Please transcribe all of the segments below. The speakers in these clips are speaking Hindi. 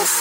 हेलो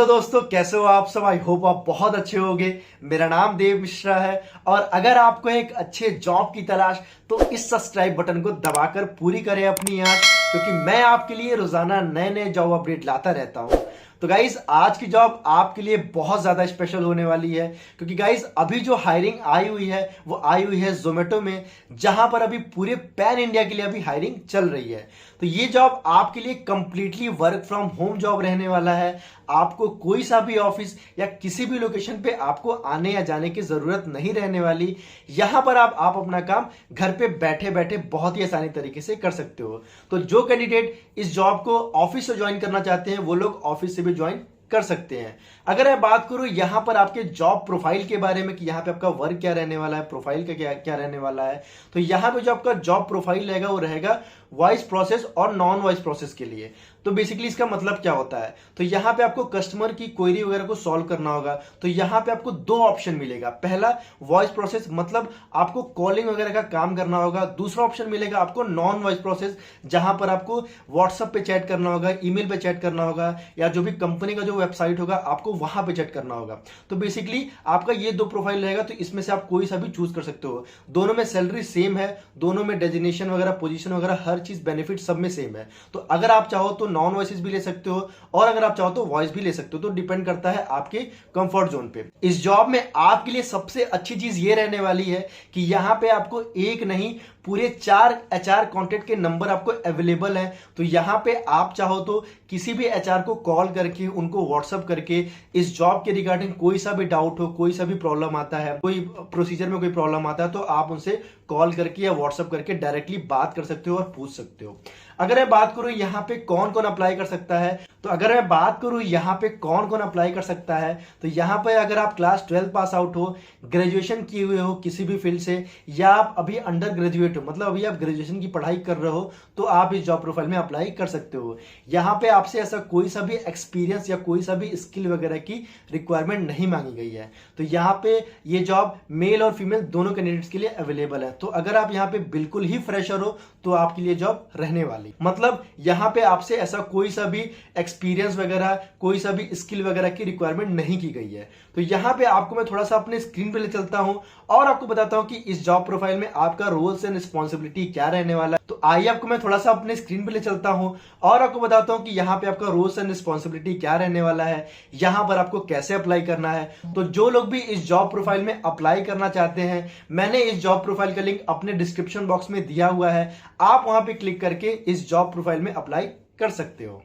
दोस्तों, कैसे हो आप सब। आई होप आप बहुत अच्छे होंगे। मेरा नाम देव मिश्रा है और अगर आपको एक अच्छे जॉब की तलाश तो इस सब्सक्राइब बटन को दबाकर पूरी करें अपनी आस, क्योंकि मैं आपके लिए रोजाना नए नए जॉब अपडेट लाता रहता हूं। तो गाइज आज की जॉब आपके लिए बहुत ज्यादा स्पेशल होने वाली है, क्योंकि गाइज अभी जो हायरिंग आई हुई है वो आई हुई है जोमेटो में, जहां पर अभी पूरे पैन इंडिया के लिए अभी हायरिंग चल रही है। तो ये जॉब आपके लिए completely work from home job रहने वाला है। आपको कोई सा भी ऑफिस या किसी भी लोकेशन पे आपको आने या जाने की जरूरत नहीं रहने वाली। यहां पर आप अपना काम घर पे बैठे बैठे बहुत ही आसानी तरीके से कर सकते हो। तो जो कैंडिडेट इस जॉब को ऑफिस से ज्वाइन करना चाहते हैं वो लोग ऑफिस से भी ज्वाइन कर सकते हैं। अगर मैं बात करूं यहां पर आपके जॉब प्रोफाइल के बारे में कि यहां पे आपका वर्क क्या रहने वाला है, प्रोफाइल का क्या क्या रहने वाला है, तो यहां पे जो आपका जॉब प्रोफाइल रहेगा वो रहेगा वॉइस प्रोसेस और नॉन वॉइस प्रोसेस के लिए। तो बेसिकली इसका मतलब क्या होता है, तो यहां पे आपको कस्टमर की क्वेरी वगैरह को सॉल्व करना होगा। तो यहां पे आपको दो ऑप्शन मिलेगा। पहला वॉइस प्रोसेस, मतलब आपको कॉलिंग वगैरह का काम करना होगा। दूसरा ऑप्शन मिलेगा आपको नॉन वॉइस प्रोसेस, जहां पर आपको व्हाट्सएप पे चैट करना होगा, ईमेल पे चैट करना होगा, या जो भी कंपनी का जो वेबसाइट होगा आपको वहां पे चैट करना होगा। तो बेसिकली आपका ये दो प्रोफाइल रहेगा, तो इसमें से आप कोई सा भी चूज कर सकते हो। दोनों में सैलरी सेम है, दोनों में डेजिग्नेशन वगैरह, पोजीशन वगैरह, हर चीज बेनिफिट सब में सेम है। तो अगर आप चाहो तो नॉन वॉइस भी ले सकते हो और अगर आप चाहो तो वॉइस भी ले सकते हो। तो डिपेंड करता है आपके कंफर्ट जोन पे। इस जॉब में आपके लिए सबसे अच्छी चीज ये रहने वाली है कि यहां पे आपको एक नहीं पूरे 4 एचआर कॉन्टेक्ट के नंबर आपको अवेलेबल है। तो यहां पे आप चाहो तो किसी भी एचआर को कॉल करके, उनको व्हाट्सएप करके इस जॉब के रिगार्डिंग कोई सा भी डाउट हो, कोई सा भी प्रॉब्लम आता है, कोई प्रोसीजर में कोई प्रॉब्लम आता है, तो आप उनसे कॉल करके या व्हाट्सएप करके डायरेक्टली बात कर सकते हो और पूछ सकते हो। अगर मैं बात करूं यहां पे कौन कौन अप्लाई कर सकता है, तो अगर मैं बात करूं यहां पे कौन कौन अप्लाई कर सकता है, तो यहां पे अगर आप क्लास 12 पास आउट हो, ग्रेजुएशन किए हुए हो किसी भी फील्ड से, या आप अभी अंडर ग्रेजुएट हो, मतलब अभी आप ग्रेजुएशन की पढ़ाई कर रहे हो, तो आप इस जॉब प्रोफाइल में अप्लाई कर सकते हो। यहां पे आपसे ऐसा कोई सा भी एक्सपीरियंस या कोई सा भी स्किल वगैरह की रिक्वायरमेंट नहीं मांगी गई है। तो यहां पे ये जॉब मेल और फीमेल दोनों कैंडिडेट्स के लिए अवेलेबल है। तो अगर आप यहां पे बिल्कुल ही फ्रेशर हो तो आपके लिए जॉब रहने वाली, मतलब यहां पे आपसे ऐसा कोई सा भी एक्सपीरियंस वगैरह, कोई सा भी स्किल वगैरह की रिक्वायरमेंट नहीं की गई है। तो यहां पे आपको मैं थोड़ा सा अपने स्क्रीन पे ले चलता हूं और आपको बताता हूं कि इस जॉब प्रोफाइल में आपका रोल्स एंड रिस्पॉन्सिबिलिटी क्या रहने वाला है। तो आइए आपको मैं थोड़ा सा अपने स्क्रीन पे ले चलता हूं और आपको बताता हूं कि यहां पे आपका रोल्स एंड रिस्पॉन्सिबिलिटी क्या रहने वाला है, यहां पर आपको कैसे अप्लाई करना है। तो जो लोग भी इस जॉब प्रोफाइल में अप्लाई करना चाहते हैं, मैंने इस जॉब प्रोफाइल का लिंक अपने डिस्क्रिप्शन बॉक्स में दिया हुआ है, आप वहां पे क्लिक करके इस जॉब प्रोफाइल में अप्लाई कर सकते हो।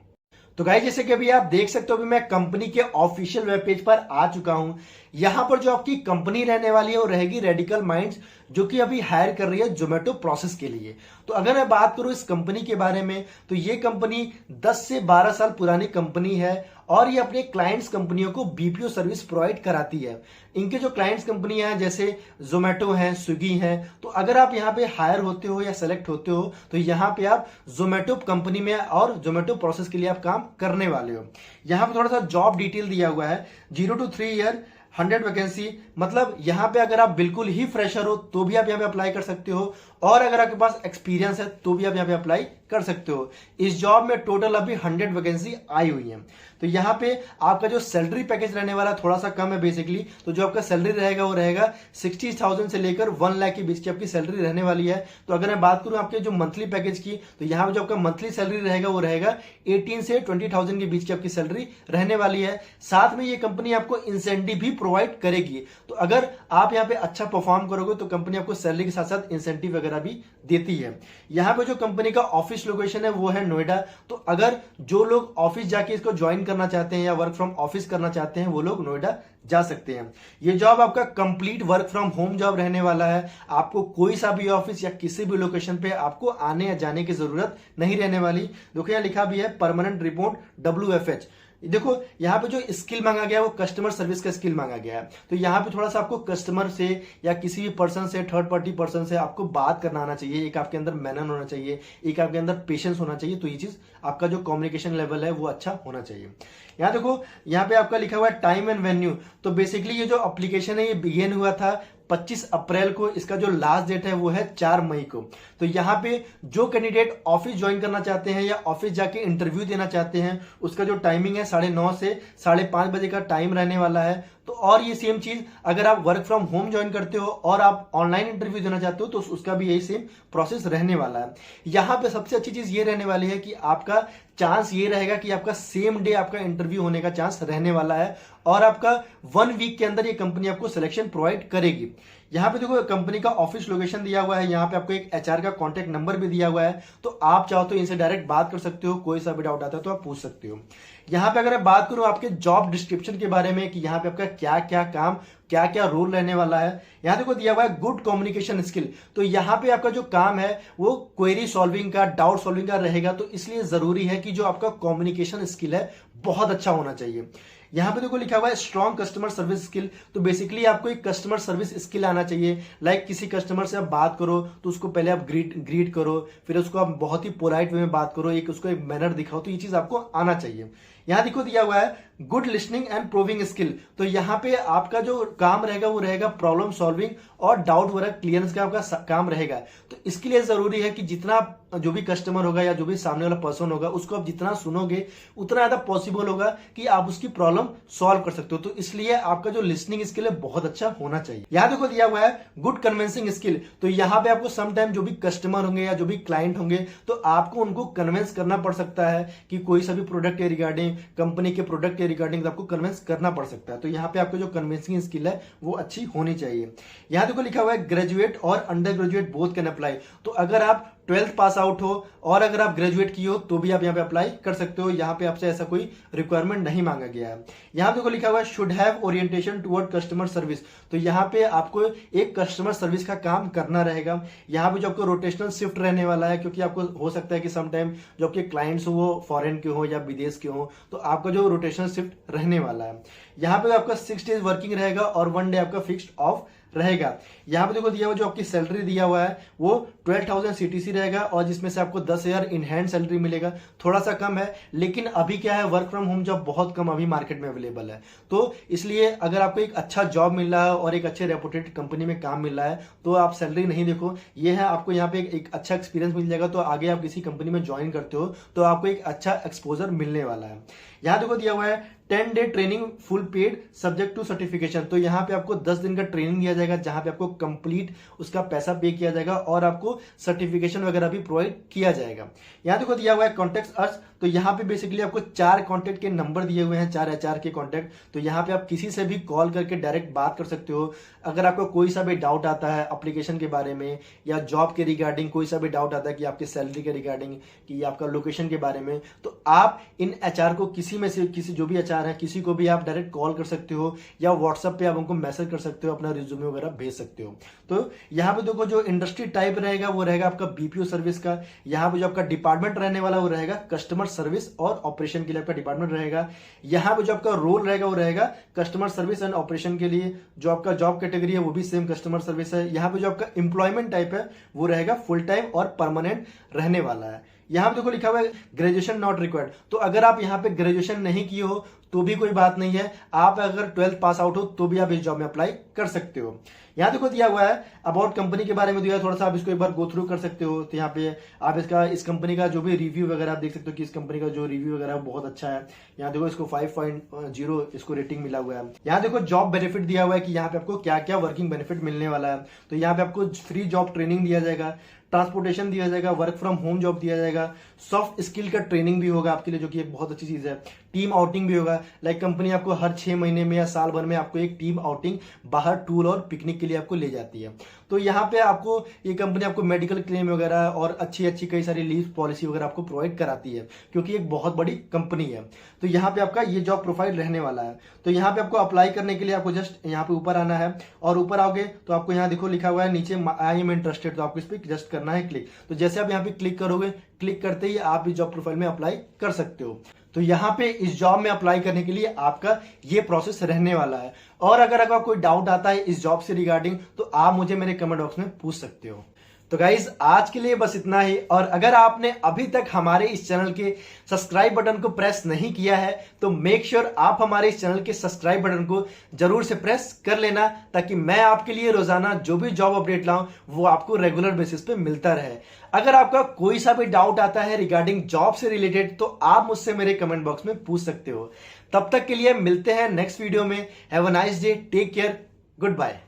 तो गाइस जैसे कि अभी आप देख सकते हो, अभी मैं कंपनी के ऑफिशियल वेब पेज पर आ चुका हूं। यहां पर जो आपकी कंपनी रहने वाली है वो रहेगी रेडिकल माइंड्स, जो कि अभी हायर कर रही है जोमेटो प्रोसेस के लिए। तो अगर मैं बात करूं इस कंपनी के बारे में, तो ये कंपनी 10 से 12 साल पुरानी कंपनी है और ये अपने क्लाइंट्स कंपनियों को बीपीओ सर्विस प्रोवाइड कराती है। इनके जो क्लाइंट्स कंपनियां हैं जैसे जोमेटो हैं, स्विगी हैं, तो अगर आप यहाँ पे हायर होते हो या सेलेक्ट होते हो तो यहाँ पे आप जोमेटो कंपनी में और जोमेटो प्रोसेस के लिए आप काम करने वाले हो। यहाँ पे थोड़ा सा जॉब डिटेल दिया हुआ है, 0 to 3 ईयर 100 वैकेंसी, मतलब यहां पे अगर आप बिल्कुल ही फ्रेशर हो तो भी आप यहां पे अप्लाई कर सकते हो और अगर आपके पास एक्सपीरियंस है तो भी आप यहां पे अप्लाई कर सकते हो। इस जॉब में टोटल अभी 100 वैकेंसी आई हुई है। तो यहां पे आपका जो सैलरी पैकेज रहने वाला थोड़ा सा कम है बेसिकली। तो जो आपका सैलरी रहेगा वो रहेगा 60,000 से लेकर 1 लाख के बीच की आपकी सैलरी रहने वाली है। तो अगर मैं बात करूं आपके जो मंथली पैकेज की, तो यहाँ पे जो आपका मंथली सैलरी रहेगा वो रहेगा 18 से 20,000 के बीच की आपकी सैलरी रहने वाली है। साथ में ये कंपनी आपको इंसेंटिव भी प्रोवाइड करेगी। तो अगर आप यहाँ पे अच्छा परफॉर्म करोगे तो कंपनी आपको सैलरी के साथ साथ इंसेंटिव वगैरह भी देती है। यहाँ पे जो कंपनी का ऑफिस लोकेशन है वो है नोएडा। तो अगर जो लोग ऑफिस जाके इसको ज्वाइन करना चाहते हैं या वर्क फ्रॉम ऑफिस करना चाहते हैं वो लोग नोएडा जा सकते हैं। ये जॉब आपका complete work from home job रहने वाला है। आपको कोई सा भी ऑफिस या किसी भी लोकेशन पे आपको आने या जाने की जरूरत नहीं रहने वाली। देखो यहाँ लिखा भी है परमानेंट रिपोर्ट WFH। देखो यहाँ पे जो स्किल मांगा गया है वो कस्टमर सर्विस का स्किल मांगा गया है। तो यहाँ पे थोड़ा सा आपको कस्टमर से या किसी भी पर्सन से, थर्ड पार्टी पर्सन से आपको बात करना आना चाहिए। एक आपके अंदर मैनर होना चाहिए, एक आपके अंदर पेशेंस होना चाहिए। तो ये चीज आपका जो कम्युनिकेशन लेवल है वो अच्छा होना चाहिए। यहाँ देखो यहाँ पे आपका लिखा हुआ है टाइम एंड वेन्यू। तो बेसिकली ये जो एप्लीकेशन है ये बिगिन हुआ था 25 अप्रैल को, इसका जो लास्ट डेट है वो है 4 मई को। तो यहाँ पे जो कैंडिडेट ऑफिस ज्वाइन करना चाहते हैं या ऑफिस जाके इंटरव्यू देना चाहते हैं, उसका जो टाइमिंग है 9:30 से 5:30 बजे का टाइम रहने वाला है। तो और ये सेम चीज अगर आप वर्क फ्रॉम होम ज्वाइन करते हो और आप ऑनलाइन इंटरव्यू देना चाहते हो तो उसका भी यही सेम प्रोसेस रहने वाला है। यहाँ पे सबसे अच्छी चीज ये रहने वाली है कि आपका चांस ये रहेगा कि आपका सेम डे आपका इंटरव्यू होने का चांस रहने वाला है और आपका 1 वीक के अंदर ये कंपनी आपको सिलेक्शन प्रोवाइड करेगी। यहाँ पे देखो कंपनी का ऑफिस लोकेशन दिया हुआ है, यहाँ पे आपको एक एचआर का कॉन्टेक्ट नंबर भी दिया हुआ है, तो आप चाहो तो इनसे डायरेक्ट बात कर सकते हो, कोई सा भी डाउट आता है तो आप पूछ सकते हो। यहाँ पे अगर मैं बात करूं आपके जॉब डिस्क्रिप्शन के बारे में कि यहाँ पे आपका क्या क्या काम, क्या क्या रोल रहने वाला है, यहाँ देखो दिया हुआ है गुड कम्युनिकेशन स्किल। तो यहाँ पे आपका जो काम है वो क्वेरी सॉल्विंग का, डाउट सॉल्विंग का रहेगा, तो इसलिए जरूरी है कि जो आपका कम्युनिकेशन स्किल है बहुत अच्छा होना चाहिए। यहाँ पे देखो लिखा हुआ है स्ट्रॉन्ग कस्टमर सर्विस स्किल, तो बेसिकली आपको एक कस्टमर सर्विस स्किल आना चाहिए। लाइक किसी कस्टमर से आप बात करो तो उसको पहले आप ग्रीट करो, फिर उसको आप बहुत ही पोलाइट वे में बात करो, उसको एक मैनर दिखाओ, तो ये चीज आपको आना चाहिए। यहाँ देखो दिया हुआ है good listening and proving skill, तो यहाँ पे आपका जो काम रहेगा वो रहेगा प्रॉब्लम सॉल्विंग और डाउट वगैरह क्लियरेंस का आपका काम रहेगा। तो इसके लिए जरूरी है कि जितना जो भी कस्टमर होगा या जो भी सामने वाला पर्सन होगा उसको आप जितना सुनोगे उतना ज्यादा पॉसिबल होगा कि आप उसकी प्रॉब्लम सॉल्व कर सकते हो। तो इसलिए आपका जो लिसनिंग स्किल है बहुत अच्छा होना चाहिए। यहाँ देखो दिया हुआ है गुड कन्विंसिंग स्किल, तो यहाँ पे आपको समटाइम जो भी कस्टमर होंगे या जो भी क्लाइंट होंगे तो आपको उनको कन्विंस करना पड़ सकता है कि कोई सा भी प्रोडक्ट के रिगार्डिंग, कंपनी के प्रोडक्ट के रिगार्डिंग आपको कन्विंस करना पड़ सकता है। तो यहाँ पे आपको जो कन्विंसिंग स्किल है वो अच्छी होनी चाहिए। यहाँ देखो लिखा हुआ है ग्रेजुएट और under graduate both can apply, तो अगर आप 12th पास आउट हो और अगर आप ग्रेजुएट किए हो तो भी आप यहाँ पे अप्लाई कर सकते हो। यहाँ पे आपसे ऐसा कोई रिक्वायरमेंट नहीं मांगा गया है। यहाँ देखो लिखा हुआ है should have orientation toward customer service, तो यहाँ पे आपको एक कस्टमर सर्विस का काम करना रहेगा। यहाँ पे जो आपको रोटेशनल शिफ्ट रहने वाला है, क्योंकि आपको हो सकता है कि समटाइम जो आपके क्लाइंट्स हो वो फॉरेन के हो या विदेश के हो, तो आपका जो रोटेशनल शिफ्ट रहने वाला है। यहाँ पे आपका 6 डेज वर्किंग रहेगा और 1 डे आपका फिक्स्ड ऑफ रहेगा। यहाँ पे देखो दिया हुआ जो आपकी सैलरी दिया हुआ है वो 12,000 CTC रहेगा और जिसमें से आपको 10,000 इन हैंड सैलरी मिलेगा। थोड़ा सा कम है, लेकिन अभी क्या है वर्क फ्रॉम होम जॉब बहुत कम अभी मार्केट में अवेलेबल है, तो इसलिए अगर आपको एक अच्छा जॉब मिल रहा है और एक अच्छे रेपुटेड कंपनी में काम मिल रहा है तो आप सैलरी नहीं देखो, ये है आपको यहाँ पे एक अच्छा एक्सपीरियंस मिल जाएगा। तो आगे आप किसी कंपनी में ज्वाइन करते हो तो आपको एक अच्छा एक्सपोजर मिलने वाला है। यहाँ देखो दिया हुआ है 10 day training full paid subject to certification, तो यहाँ पे आपको 10 दिन का ट्रेनिंग दिया जाएगा जहां पे आपको कंप्लीट उसका पैसा पे किया जाएगा और आपको सर्टिफिकेशन वगैरह भी प्रोवाइड किया जाएगा। यहाँ देखो दिया हुआ है कॉन्टेक्ट अस, तो यहाँ पे बेसिकली आपको 4 कॉन्टेक्ट के नंबर दिए हुए हैं, 4 HR के कॉन्टेक्ट, तो यहाँ पे आप किसी से भी कॉल करके डायरेक्ट बात कर सकते हो। अगर आपको कोई सा भी डाउट आता है एप्लीकेशन के बारे में या जॉब के रिगार्डिंग, कोई सा भी डाउट आता है कि आपके सैलरी के रिगार्डिंग कि आपका लोकेशन के बारे में, तो आप इन HR को किसी में से किसी जो भी HR है किसी को भी आप डायरेक्ट कॉल कर सकते हो या व्हाट्सएप पे आप उनको मैसेज कर सकते हो, अपना रिज्यूमे वगैरह भेज सकते हो। तो यहाँ पे देखो जो इंडस्ट्री टाइप रहेगा वो रहेगा आपका BPO सर्विस का। यहाँ पे जो आपका डिपार्टमेंट रहने वाला वो रहेगा कस्टमर सर्विस और ऑपरेशन के लिए आपका डिपार्टमेंट रहेगा। यहाँ पे जो आपका रोल रहेगा वो रहेगा कस्टमर सर्विस एंड ऑपरेशन के लिए। जो आपका जॉब कैटेगरी है वो भी सेम कस्टमर सर्विस है। यहाँ पे जो आपका एम्प्लॉयमेंट टाइप है वो रहेगा फुल टाइम और परमानेंट रहने वाला है। यहाँ पे देखो लिखा हुआ है ग्रेजुएशन नॉट रिक्वायर्ड, तो अगर आप यहाँ पे ग्रेजुएशन नहीं किए हो तो भी कोई बात नहीं है, आप अगर 12th पास आउट हो तो भी आप इस जॉब में अप्लाई कर सकते हो। यहाँ देखो दिया हुआ है अबाउट कंपनी के बारे में दिया है, थोड़ा सा आप इसको एक बार गो थ्रू कर सकते हो। तो यहाँ पे आप इस कंपनी का जो भी रिव्यू वगैरह आप देख सकते हो कि इस कंपनी का जो रिव्यू वगैरह है बहुत अच्छा है। यहाँ देखो इसको 5.0 इसको रेटिंग मिला हुआ है। यहाँ देखो जॉब बेनिफिट दिया हुआ है कि यहाँ पे आपको क्या क्या वर्किंग बेनिफिट मिलने वाला है। तो यहाँ पे आपको फ्री जॉब ट्रेनिंग दिया जाएगा, ट्रांसपोर्टेशन दिया जाएगा, वर्क फ्रॉम होम जॉब दिया जाएगा, सॉफ्ट स्किल का ट्रेनिंग भी होगा आपके लिए जो कि एक बहुत अच्छी चीज है, टीम आउटिंग भी होगा। लाइक कंपनी आपको हर 6 महीने में या साल भर में आपको एक टीम आउटिंग बाहर टूर और पिकनिक के लिए आपको ले जाती है। तो यहाँ पे आपको ये कंपनी आपको मेडिकल क्लेम वगैरह और अच्छी अच्छी कई सारी लीव पॉलिसी वगैरह आपको प्रोवाइड कराती है, क्योंकि एक बहुत बड़ी कंपनी है। तो यहाँ पे आपका ये जॉब प्रोफाइल रहने वाला है। तो यहाँ पे आपको अप्लाई करने के लिए आपको जस्ट यहाँ पे ऊपर आना है और ऊपर आओगे तो आपको यहाँ देखो लिखा हुआ है नीचे आई एम इंटरेस्टेड, तो आपको इस पर जस्ट करना है क्लिक। तो जैसे आप यहाँ पे क्लिक करोगे, क्लिक करते ही आप इस जॉब प्रोफाइल में अप्लाई कर सकते हो। तो यहाँ पे इस जॉब में अप्लाई करने के लिए आपका ये प्रोसेस रहने वाला है। और अगर कोई डाउट आता है इस जॉब से रिगार्डिंग तो आप मुझे मेरे कमेंट बॉक्स में पूछ सकते हो। तो गाइज आज के लिए बस इतना ही। और अगर आपने अभी तक हमारे इस चैनल के सब्सक्राइब बटन को प्रेस नहीं किया है तो मेक श्योर आप हमारे इस चैनल के सब्सक्राइब बटन को जरूर से प्रेस कर लेना, ताकि मैं आपके लिए रोजाना जो भी जॉब अपडेट लाऊं वो आपको रेगुलर बेसिस पे मिलता रहे। अगर आपका कोई सा भी डाउट आता है रिगार्डिंग जॉब से रिलेटेड तो आप मुझसे मेरे कमेंट बॉक्स में पूछ सकते हो। तब तक के लिए मिलते हैं नेक्स्ट वीडियो में। Have a nice day, take care, good bye.